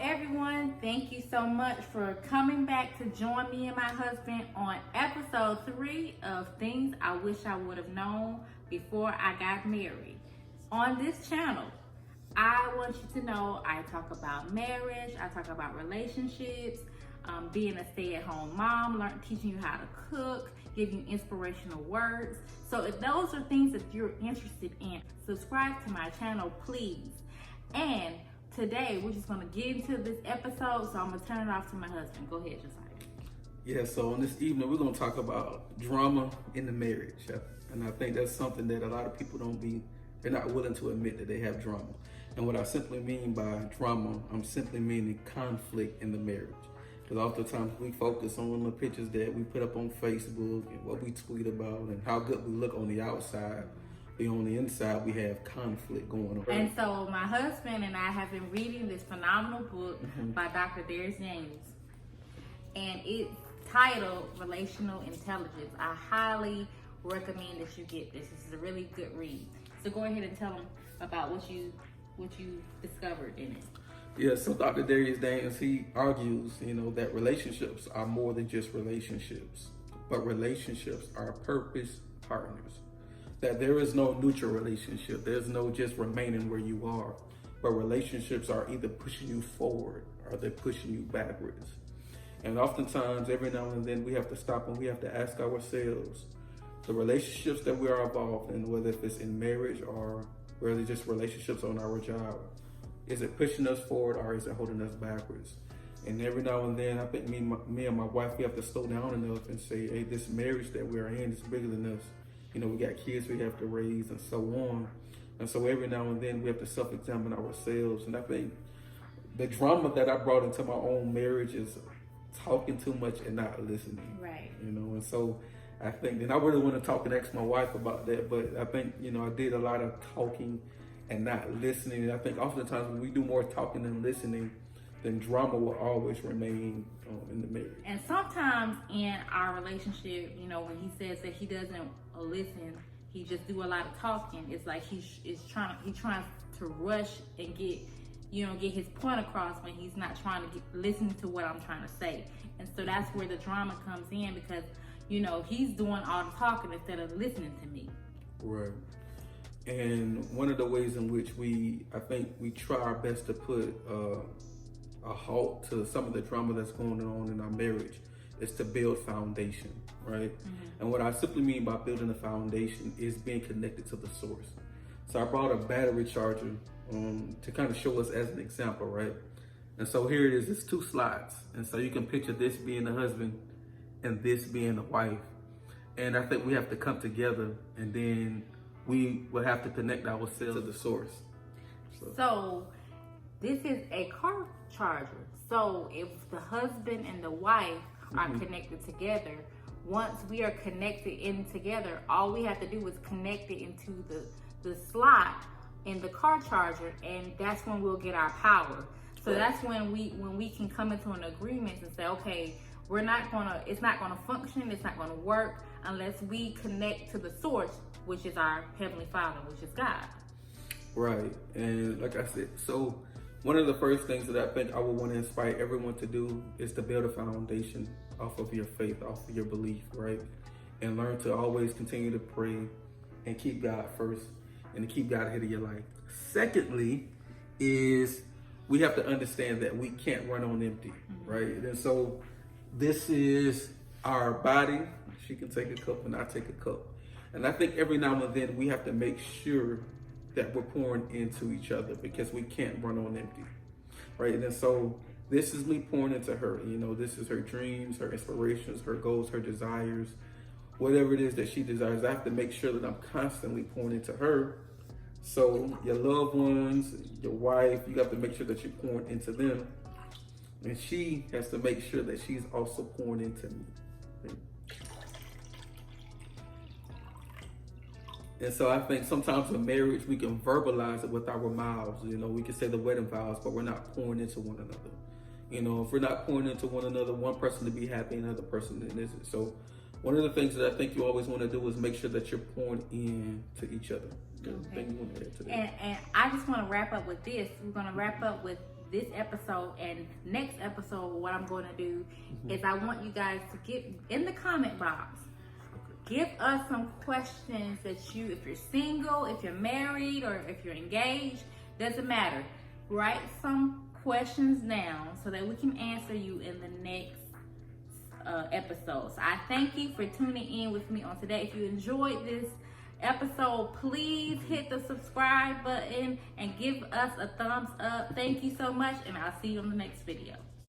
everyone. Thank you so much for coming back to join me and my husband on episode 3 of Things I Wish I Would Have Known Before I Got Married. On this channel, I want you to know I talk about marriage, I talk about relationships, being a stay-at-home mom, teaching you how to cook, giving you inspirational words. So if those are things that you're interested in, subscribe to my channel, please. And today, we're just going to get into this episode, so I'm going to turn it off to my husband. Go ahead, Josiah. Yeah, so on this evening, we're going to talk about drama in the marriage. And I think that's something that a lot of people they're not willing to admit that they have drama. And what I simply mean by drama, I'm simply meaning conflict in the marriage. Because oftentimes we focus on the pictures that we put up on Facebook and what we tweet about and how good we look on the outside. But on the inside, we have conflict going on. And so my husband and I have been reading this phenomenal book by Dr. Darius James. And it's titled Relational Intelligence. I highly recommend that you get this. This is a really good read. So go ahead and tell them about what you discovered in it. Yeah, so Dr. Darius James, he argues, that relationships are more than just relationships, but relationships are purpose partners. That there is no neutral relationship. There's no just remaining where you are, but relationships are either pushing you forward or they're pushing you backwards. And oftentimes, every now and then, we have to stop and we have to ask ourselves, the relationships that we are involved in, whether if it's in marriage or whether it's just relationships on our job, is it pushing us forward or is it holding us backwards? And every now and then, I think me and my wife, we have to slow down enough and say, hey, this marriage that we're in is bigger than us. We got kids we have to raise and so on. And so every now and then we have to self-examine ourselves. And I think the drama that I brought into my own marriage is talking too much and not listening. Right. And so I think, and I really want to talk and ask my wife about that, but I think, I did a lot of talking and not listening. And I think oftentimes when we do more talking than listening, then drama will always remain in the marriage. And sometimes in our relationship, when he says that he doesn't listen, he just do a lot of talking. It's like he's trying to rush and get his point across when he's not trying to listen to what I'm trying to say. And so that's where the drama comes in because, he's doing all the talking instead of listening to me. Right. And one of the ways in which I think we try our best to put a halt to some of the drama that's going on in our marriage is to build foundation, right? And what I simply mean by building a foundation is being connected to the source. So I brought a battery charger to kind of show us as an example, right? And so here it is, it's 2 slots. And so you can picture this being the husband and this being the wife. And I think we have to come together and then we will have to connect ourselves to the source. So this is a car charger. So if the husband and the wife are connected together, once we are connected in together, all we have to do is connect it into the slot in the car charger, and that's when we'll get our power. So that's when we can come into an agreement and say, okay, it's not gonna function, it's not gonna work unless we connect to the source, which is our Heavenly Father, which is God. Right. And like I said, so one of the first things that I think I would want to inspire everyone to do is to build a foundation off of your faith, off of your belief, right? And learn to always continue to pray and keep God first and to keep God ahead of your life. Secondly, is we have to understand that we can't run on empty, right? And so this is our body. She can take a cup and I take a cup. And I think every now and then we have to make sure that we're pouring into each other because we can't run on empty, right? And so this is me pouring into her. This is her dreams, her inspirations, her goals, her desires, whatever it is that she desires. I have to make sure that I'm constantly pouring into her. So your loved ones, your wife, you have to make sure that you're pouring into them. And she has to make sure that she's also pouring into me. And so I think sometimes in marriage, we can verbalize it with our mouths. We can say the wedding vows, but we're not pouring into one another. If we're not pouring into one another, one person to be happy, another person isn't. So one of the things that I think you always want to do is make sure that you're pouring in to each other. Anything you want to add to that? And I just want to wrap up with this. We're going to wrap up with this episode, and next episode, what I'm going to do is I want you guys to get in the comment box. Give us some questions that if you're single, if you're married, or if you're engaged, doesn't matter. Write some questions down so that we can answer you in the next episode. So I thank you for tuning in with me on today. If you enjoyed this episode, please hit the subscribe button and give us a thumbs up. Thank you so much, and I'll see you on the next video.